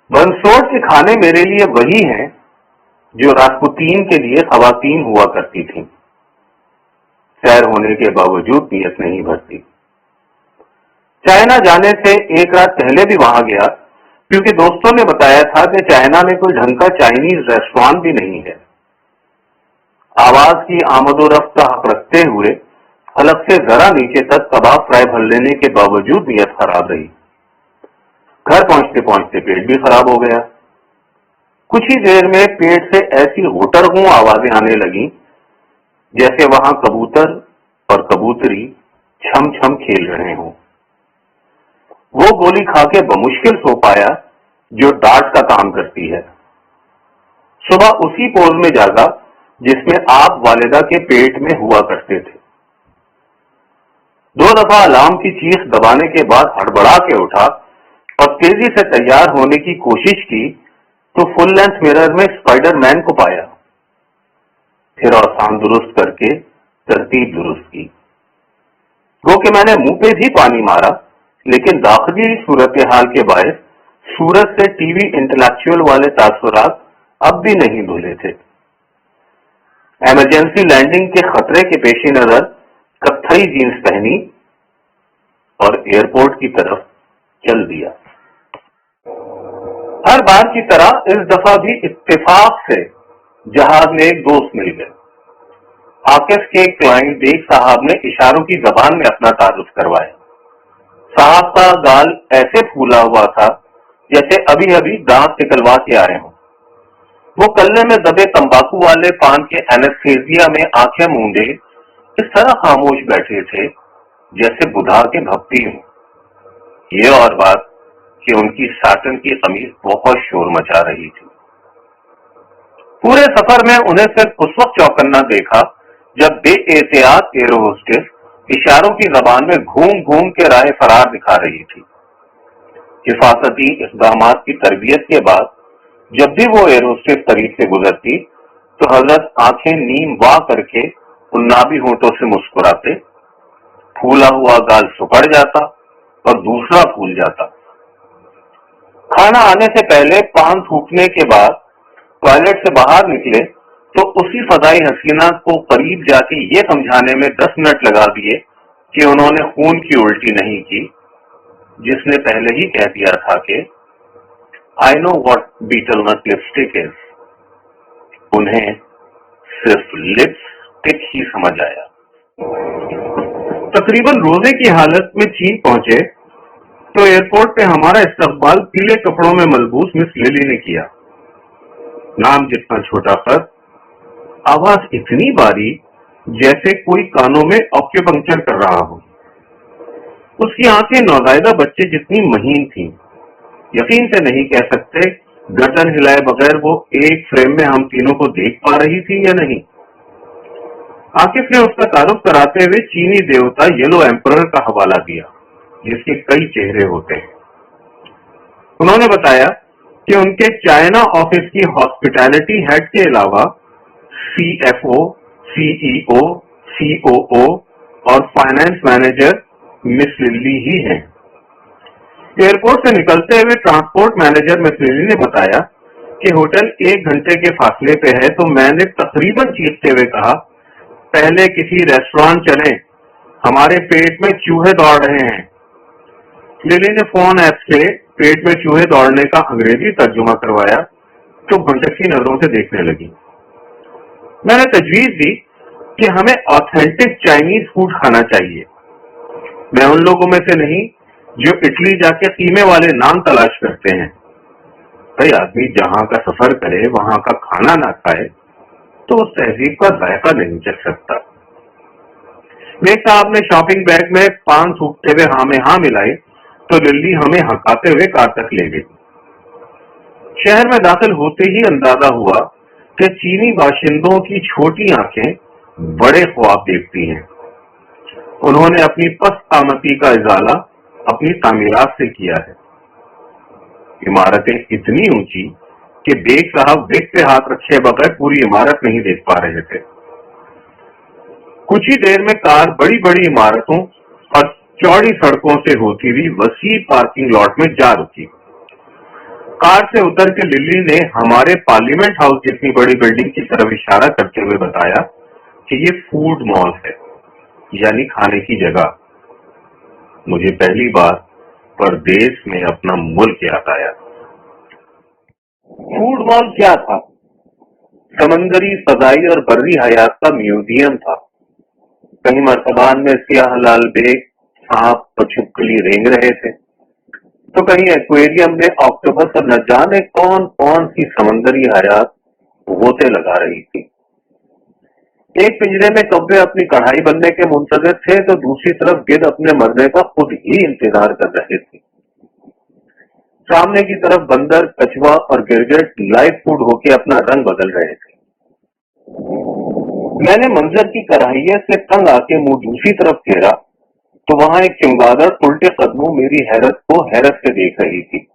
बंसोड़ के खाने मेरे लिए वही हैं जो रास्पुतीन के लिए खवातीन हुआ करती थीं। सैर होने के बावजूद नीयत नहीं भरती। चाइना जाने से एक रात पहले भी वहां गया, क्योंकि दोस्तों ने बताया था कि चाइना में कोई ढंग का चाइनीज रेस्टोरेंट भी नहीं है। आवाज की आमदोरफ्त रखते हुए हलक से जरा नीचे तक कबाब फ्राई भर लेने के बावजूद नीयत खराब रही। घर पहुंचते पहुंचते पेट भी खराब हो गया। कुछ ही देर में पेट से ऐसी होटरगू आवाजें आने लगी जैसे वहां कबूतर और कबूतरी छम छम खेल रहे हों। वो गोली खा के बमुश्किल सो पाया जो डांट का काम करती है। सुबह उसी पोज में जागा जिसमें आप वालिदा के पेट में हुआ करते थे। 2 दफा अलार्म की चीख दबाने के बाद हड़बड़ा के उठा और तेजी से तैयार होने की कोशिश की तो फुल लेंथ मिरर में स्पाइडरमैन को पाया। फिर औसान दुरुस्त करके तरतीब दुरुस्त की। गो कि मैंने मुंह पे भी पानी मारा, लेकिन दाखिली सूरत हाल के बायस सूरत से टीवी इंटेलेक्चुअल वाले तासुरात अब भी नहीं धुले थे। इमरजेंसी लैंडिंग के खतरे के पेश नजर कत्थई जीन्स पहनी और एयरपोर्ट की तरफ चल दिया। हर बार की तरह इस दफा भी इत्तेफाक से जहाज में एक दोस्त मिल गए। आकिफ के क्लाइंट बेग साहब ने इशारों की जबान में अपना तारुफ करवाया। साहब का गाल ऐसे फूला हुआ था जैसे अभी अभी दांत निकलवा के आए हों। वो कल्ले में दबे तंबाकू वाले पान के एनेस्थेसिया में आंखें मूंदे इस तरह खामोश बैठे थे जैसे बुधा के भक्ति हों। ये और बात कि उनकी साटन की कमीज बहुत शोर मचा रही थी। पूरे सफर में उन्हें सिर्फ उस वक्त चौकन्ना देखा जब बेएहतियात एरो होस्टेस इशारों की जबान में घूम घूम के राह फरार दिखा रही थी। हिफाजती इक़दामात की तरबियत के बाद जब भी वो एरो होस्टेस करीब से गुजरती तो हजरत आंखें नीम वाह करके उन्नाबी होंठों से मुस्कुराते। फूला हुआ गाल सुकड़ जाता और दूसरा फूल जाता। खाना आने से पहले पान थूकने के बाद टॉयलेट से बाहर निकले तो उसी फदाई हसीना को करीब जाके ये समझाने में 10 मिनट लगा दिए कि उन्होंने खून की उल्टी नहीं की, जिसने पहले ही कह दिया था कि I know what betel nut lipstick is. उन्हें सिर्फ लिपस्टिक ही समझ आया। तकरीबन रोजे की हालत में चीन पहुंचे तो एयरपोर्ट पे हमारा इस्तकबाल पीले कपड़ों में मलबूस मिस लिली ने किया। नाम जितना छोटा पर आवाज इतनी बारीक जैसे कोई कानों में ऑक्यूपंक्चर कर रहा हो। उसकी आंखें नौज़ायदा बच्चे जितनी महीन थीं। यकीन से नहीं कह सकते गर्दन हिलाए बगैर वो एक फ्रेम में हम तीनों को देख पा रही थी या नहीं। आकिफ ने उसका तारुफ कराते हुए चीनी देवता येलो एम्परर का हवाला दिया, जिसके कई चेहरे होते हैं। उन्होंने बताया कि उनके चाइना ऑफिस की हॉस्पिटैलिटी हेड के अलावा CFO, CEO, COO और फाइनेंस मैनेजर मिस लिली ही हैं। एयरपोर्ट से निकलते हुए ट्रांसपोर्ट मैनेजर मिस लिली ने बताया कि होटल 1 घंटे के फासले पे है, तो मैंने तकरीबन चीखते हुए कहा, पहले किसी रेस्टोरेंट चलें, हमारे पेट में चूहे दौड़ रहे हैं। लिली ने फोन ऐप से पेट में चूहे दौड़ने का अंग्रेजी तर्जुमा करवाया तो भटकी नजरों से देखने लगी। मैंने तजवीज दी कि हमें ऑथेंटिक चाइनीज फूड खाना चाहिए। मैं उन लोगों में से नहीं जो इटली जाके कीमे वाले नान तलाश करते हैं। भाई आदमी जहां का सफर करे वहां का खाना ना खाए तो उस तहजीब का जायका नहीं चख सकता। मेरे साहब ने शॉपिंग बैग में पान थूकते हुए हाँ में हाँ मिलाई तो लिल्ली हमें हंकाते हुए कार तक ले गई। शहर में दाखिल होते ही अंदाजा हुआ कि चीनी बाशिंदों की छोटी आंखें बड़े ख्वाब देखती हैं। उन्होंने अपनी पस्त आमदी का इजाला अपनी तामीरात से किया है। इमारतें इतनी ऊंची कि बेग साहब बेग पे हाथ रखे बगैर पूरी इमारत नहीं देख पा रहे थे। कुछ ही देर में कार बड़ी बड़ी इमारतों और चौड़ी सड़कों से होती हुई वसी पार्किंग लॉट में जा रुकी। कार से उतर के लिली ने हमारे पार्लियामेंट हाउस जितनी बड़ी बिल्डिंग की तरफ इशारा करते हुए बताया कि ये फूड मॉल है, यानी खाने की जगह। मुझे पहली बार परदेश में अपना मुल्क याद आया। फूड मॉल क्या था? समंदरी, फजाई और बर्री हयात का म्यूजियम था। कहीं मर्तबान में सियाह लाल बेग सांप और छिपकली रेंग रहे थे, तो कहीं एक्वेरियम में ऑक्टोपस और न जाने कौन कौन सी समंदरी हयात गोते लगा रही थी। एक पिंजरे में कौवे अपनी कढ़ाई बनने के मुंतजर थे, तो दूसरी तरफ गिद्ध अपने मरने का खुद ही इंतजार कर रहे थे। सामने की तरफ बंदर, कछुआ और गिरगिट लाइव फूड होके अपना रंग बदल रहे थे। मैंने मंजर की कराहियत से तंग आके मुंह दूसरी तरफ फेरा, तो वहां एक चमगादड़ उल्टे कदमों मेरी हैरत को हैरत से देख रही थी।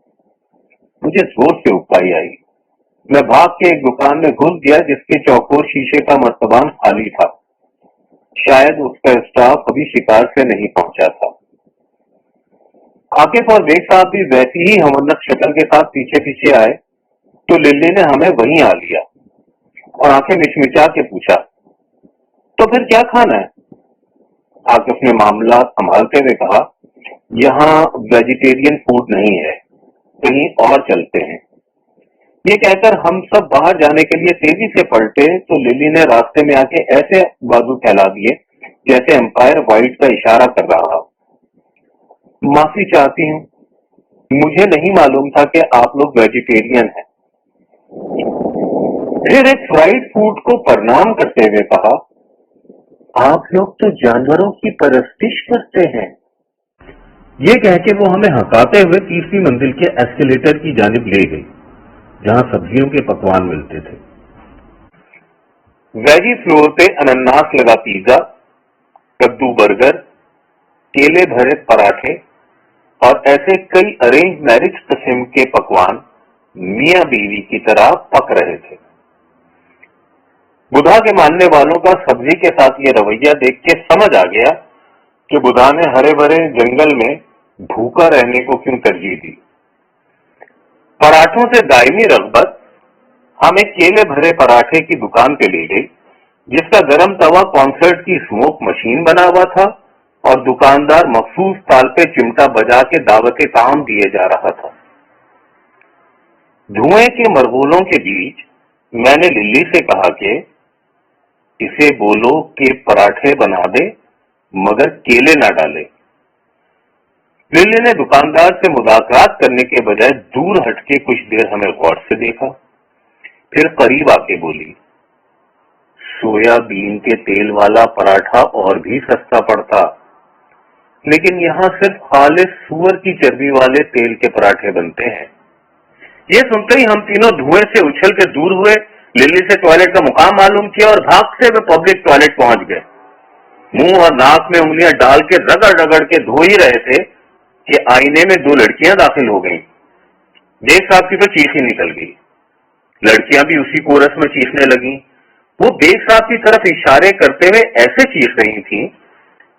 मुझे जोर से उकाई आई। मैं भाग के एक दुकान में घुस गया जिसके चौकोर शीशे का मर्तबान खाली था। शायद उसका स्टाफ अभी शिकार से नहीं पहुंचा था। आकिफ और बेग साहब भी वैसी ही हमन्नत शक्ल के साथ पीछे पीछे आए, तो लिल्ली ने हमें वहीं आ लिया और आंखें मिचमिचा के पूछा, तो फिर क्या खाना है? आकिफ ने मामला संभालते हुए कहा, यहाँ वेजिटेरियन फूड नहीं है, कहीं और चलते हैं। ये कहकर हम सब बाहर जाने के लिए तेजी से पलटे, तो लिली ने रास्ते में आके ऐसे बाजू फैला दिए जैसे एम्पायर वाइट का इशारा कर रहा हो। माफी चाहती हूँ, मुझे नहीं मालूम था कि आप लोग वेजिटेरियन हैं। फिर एक फ्राइड फूड को प्रणाम करते हुए कहा, आप लोग तो जानवरों की परस्तिश करते हैं। ये कह के वो हमें हंसाते हुए तीसरी मंजिल के एस्केलेटर की जानिब ले गई, जहां सब्जियों के पकवान मिलते थे। वेजी फ्लोर पे अनानास लगा पिज्जा, कद्दू बर्गर, केले भरे पराठे और ऐसे कई अरेंज मैरिज किस्म के पकवान मियां बीवी की तरह पक रहे थे। बुधा के मानने वालों का सब्जी के साथ ये रवैया देख के समझ आ गया कि बुधा ने हरे भरे जंगल में भूखा रहने को क्यों तरजीह दी। पराठों से दायमी रगबत हम एक केले भरे पराठे की दुकान पे ले गई, जिसका गरम तवा कॉन्सर्ट की स्मोक मशीन बना हुआ था और दुकानदार मखसूस ताल पे चिमटा बजा के दावते ताम दिए जा रहा था। धुएं के मरगोलों के बीच मैंने लिल्ली से कहा कि इसे बोलो कि पराठे बना दे मगर केले ना डाले। लिल्ली ने दुकानदार से मुलाकात करने के बजाय दूर हटके कुछ देर हमें गौर से देखा, फिर करीब आके बोली, सोयाबीन के तेल वाला पराठा और भी सस्ता पड़ता, लेकिन यहाँ सिर्फ खालिस सूअर की चर्बी वाले तेल के पराठे बनते हैं। ये सुनते ही हम तीनों धुएं से उछल के दूर हुए, लिल्ली से टॉयलेट का मुकाम मालूम किया और भागते हुए पब्लिक टॉयलेट पहुंच गए। मुंह और नाक में उंगलियां डाल के रगड़ रगड़ के धो ही रहे थे कि आईने में दो लड़कियां दाखिल हो गईं। बेग साहब की तो चीख ही निकल गई। लड़कियां भी उसी कोरस में चीखने लगी। वो बेग साहब की तरफ इशारे करते हुए ऐसे चीख रही थी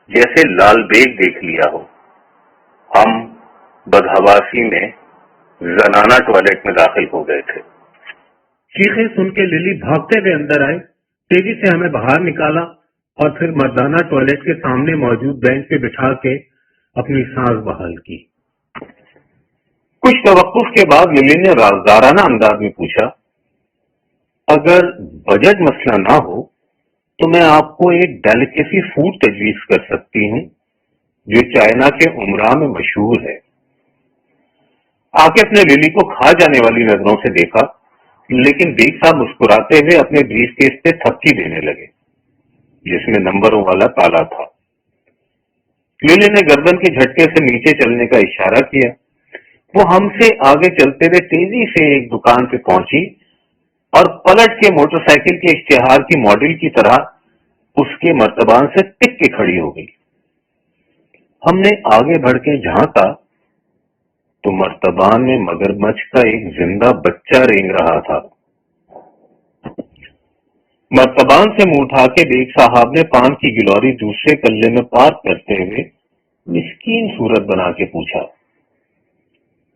जैसे लाल बेग देख लिया हो। हम बदहवासी में जनाना टॉयलेट में दाखिल हो गए थे। चीखें सुन के लिली भागते हुए अंदर आए, तेजी से हमें बाहर निकाला और फिर मर्दाना टॉयलेट के सामने मौजूद बेंच पे बिठा के अपनी सांस बहाल की। कुछ तवक्कुफ के बाद लिली ने राजदाराना अंदाज में पूछा, अगर बजट मसला ना हो तो मैं आपको एक डेलिकेसी फूड तजवीज कर सकती हूँ जो चाइना के उमरा में मशहूर है। आकिफ ने लिली को खा जाने वाली नजरों से देखा, लेकिन बेग साहब मुस्कुराते हुए अपने ब्रीफकेस से थपकी देने लगे जिसमें नंबरों वाला ताला था। लिली ने गर्दन के झटके से नीचे चलने का इशारा किया। वो हमसे आगे चलते हुए तेजी से एक दुकान पे पहुंची और पलट के मोटरसाइकिल के इश्तिहार की मॉडल की तरह उसके मर्तबान से टिक के खड़ी हो गई। हमने आगे बढ़ के झांका तो मर्तबान में मगरमच्छ का एक जिंदा बच्चा रेंग रहा था। मर्तबान से मुंह उठा के बेग साहब ने पान की गिलौरी दूसरे कल्ले में पार्क करते हुए मिस्कीन सूरत बना के पूछा,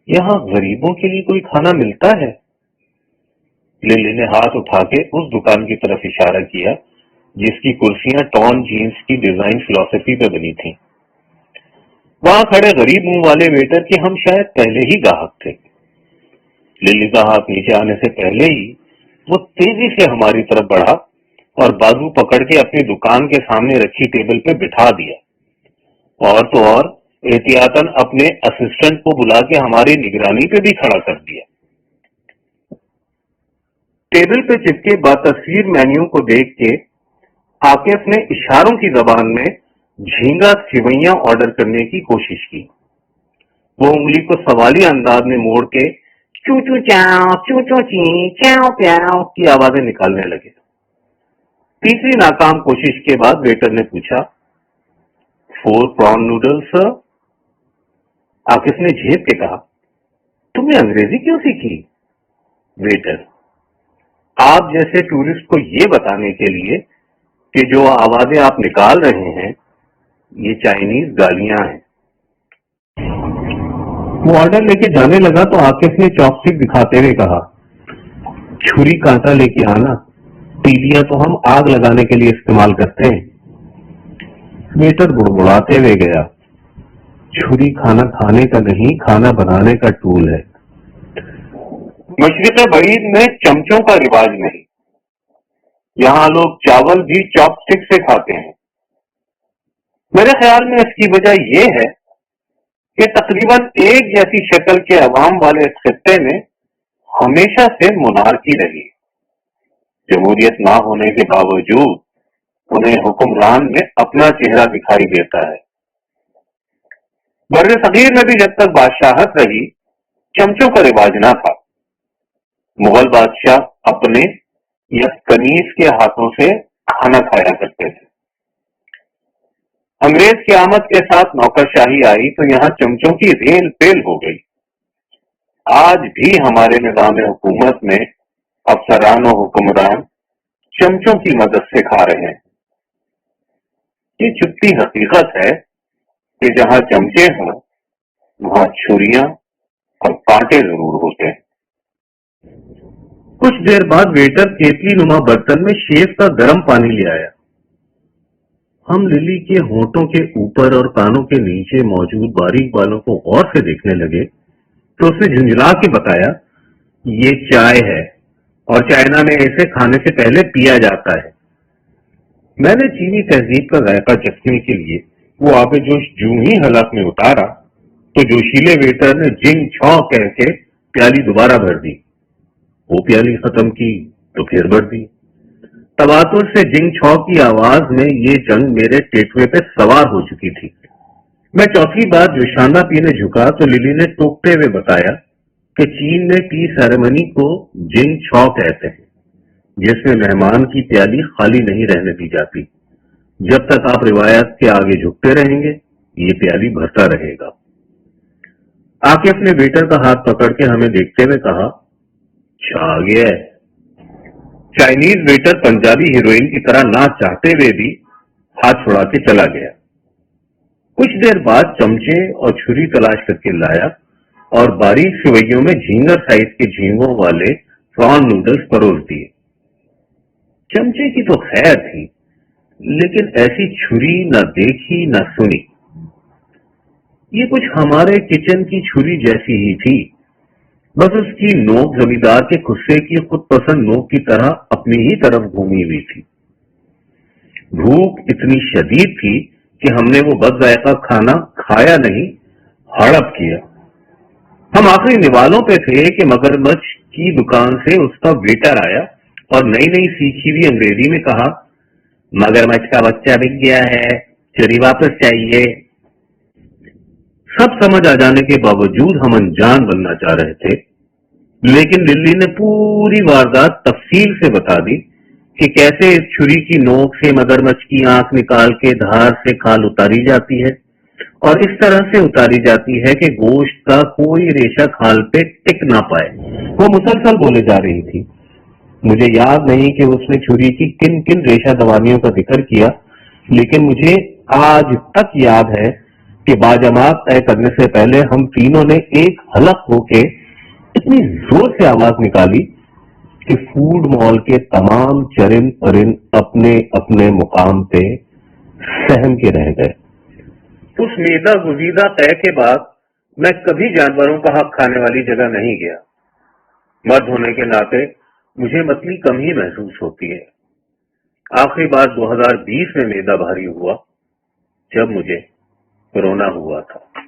یہاں غریبوں کے لیے کوئی کھانا ملتا ہے؟ للی نے ہاتھ اٹھا کے اس دکان کی طرف اشارہ کیا جس کی کرسیاں ٹون جینس کی ڈیزائن فلسفی پہ بنی تھیں۔ وہاں کھڑے غریب منہ والے ویٹر کے ہم شاید پہلے ہی گاہک تھے۔ للی کا ہاتھ نیچے آنے سے پہلے ہی وہ تیزی سے ہماری طرف بڑھا اور بازو پکڑ کے اپنی دکان کے سامنے رکھی ٹیبل پہ بٹھا دیا، اور تو اور احتیاطاً اپنے اسسٹنٹ کو بلا کے ہماری نگرانی پہ بھی کھڑا کر دیا۔ ٹیبل پہ چپکے باتصویر مینیو کو دیکھ کے عاقف نے اشاروں کی زبان میں جھینگا سیویاں آرڈر کرنے کی کوشش کی۔ وہ انگلی کو سوالی انداز میں موڑ کے چو چو چاؤ چو چو چی چاؤ پیاؤ کی آوازیں نکالنے لگے۔ تیسری ناکام کوشش کے بعد ویٹر نے پوچھا، 4 prawn noodles سر؟ عاقف نے جھیپ کے کہا، تم نے انگریزی کیوں سیکھی؟ ویٹر: آپ جیسے ٹورسٹ کو یہ بتانے کے لیے کہ جو آوازیں آپ نکال رہے ہیں یہ چائنیز گالیاں ہیں۔ وہ آرڈر لے کے جانے لگا تو عاقف نے چاپ اسٹک دکھاتے ہوئے کہا، چھری کانٹا لے کے آنا، تیلیاں تو ہم آگ لگانے کے لیے استعمال کرتے ہیں۔ ویٹر بڑبڑاتے ہوئے گیا، چھری کھانا کھانے کا نہیں، کھانا بنانے کا ٹول ہے۔ مشرق بعید میں چمچوں کا رواج نہیں، یہاں لوگ چاول بھی چاپ اسٹک سے کھاتے ہیں۔ میرے خیال میں اس کی وجہ یہ ہے کہ تقریباً ایک جیسی شکل کے عوام والے اس خطے میں ہمیشہ سے مونارکی رہی۔ جمہوریت نہ ہونے کے باوجود انہیں حکمران میں اپنا چہرہ دکھائی دیتا ہے۔ بر صغیر میں بھی جب تک بادشاہت رہی چمچوں کا رواج نہ تھا۔ مغل بادشاہ اپنے یا کنیز کے ہاتھوں سے کھانا کھایا کرتے تھے۔ انگریز کی آمد کے ساتھ نوکرشاہی آئی تو یہاں چمچوں کی ریل پیل ہو گئی۔ آج بھی ہمارے نظام حکومت میں افسران و حکمران چمچوں کی مدد سے کھا رہے ہیں۔ یہ چھپتی حقیقت ہے کہ جہاں چمچے ہوں وہاں چھریاں اور کانٹے ضرور ہوتے ہیں۔ کچھ دیر بعد ویٹر کیتلی نما برتن میں شیف کا گرم پانی لے آیا۔ ہم للی کے ہونٹوں کے اوپر اور کانوں کے نیچے موجود باریک بالوں کو غور سے دیکھنے لگے تو اس نے جھنجھلا کے بتایا، یہ چائے ہے اور چائنا میں اسے کھانے سے پہلے پیا جاتا ہے۔ میں نے چینی تہذیب کا ذائقہ چکھنے کے لیے وہ آب جوش جوں ہی حلق میں اتارا تو جوشیلے ویٹر نے جنگ چھو کہہ کے پیالی دوبارہ بھر دی۔ وہ پیالی ختم کی تو پھر بھر دی۔ تواتر سے جنگ چھو کی آواز میں یہ جنگ میرے ٹیٹوے پہ سوار ہو چکی تھی۔ میں چوتھی بار جوشانہ پینے جھکا تو للی نے ٹوکتے ہوئے بتایا کہ چین میں ٹی سیریمنی کو جنگ چھو کہتے ہیں، جس میں مہمان کی پیالی خالی نہیں رہنے دی جاتی۔ جب تک آپ روایت کے آگے جھکتے رہیں گے یہ پیالی بھرتا رہے گا۔ عاقف نے ویٹر کا ہاتھ پکڑ کے ہمیں دیکھتے ہوئے کہا، چھا گیا ہے۔ چائنیز ویٹر پنجابی ہیروئن کی طرح نہ چاہتے ہوئے بھی ہاتھ چھڑا کے چلا گیا۔ کچھ دیر بعد چمچے اور چھری تلاش کر کے لایا اور باریک سوئیوں میں جھینگر سائز کے جھینگوں والے پران نوڈلز پروس دیے۔ چمچے کی تو خیر تھی لیکن ایسی چھری نہ دیکھی نہ سنی۔ یہ کچھ ہمارے کچن کی چھری جیسی ہی تھی، بس اس کی نوک زمیندار کے غصے کی خود پسند نوک کی طرح اپنی ہی طرف گھومی ہوئی تھی۔ بھوک اتنی شدید تھی کہ ہم نے وہ بد ذائقہ کھانا کھایا نہیں، ہڑپ کیا۔ ہم آخری نوالوں پہ تھے کہ مگرمچھ کی دکان سے اس کا ویٹر آیا اور نئی نئی سیکھی ہوئی انگریزی میں کہا، مگرمچھ کا بچہ بک گیا ہے، چوری واپس چاہیے۔ سب سمجھ آ جانے کے باوجود ہم انجان بننا چاہ رہے تھے، لیکن للی نے پوری واردات تفصیل سے بتا دی کہ کیسے اس چھری کی نوک سے مگرمچھ کی آنکھ نکال کے دھار سے کھال اتاری جاتی ہے اور اس طرح سے اتاری جاتی ہے کہ گوشت کا کوئی ریشہ کھال پہ ٹک نہ پائے۔ وہ مسلسل بولے جا رہی تھی۔ مجھے یاد نہیں کہ اس نے چھری کی کن کن ریشہ دوانیوں کا ذکر کیا، لیکن مجھے آج تک یاد ہے کہ बाजमात तय करने से पहले हम तीनों ने एक हलक होके इतनी जोर से आवाज निकाली कि फूड मॉल के तमाम चरिंद परिंद अपने अपने मुकाम पे सहम के रह गए। उस मीदा गुजीदा तय के बाद मैं कभी जानवरों का हक खाने वाली जगह नहीं गया। मर्द होने के नाते मुझे मतली कम ही महसूस होती है। आखिरी बार 2020 में मीदा भारी हुआ जब मुझे कोरोना हुआ था।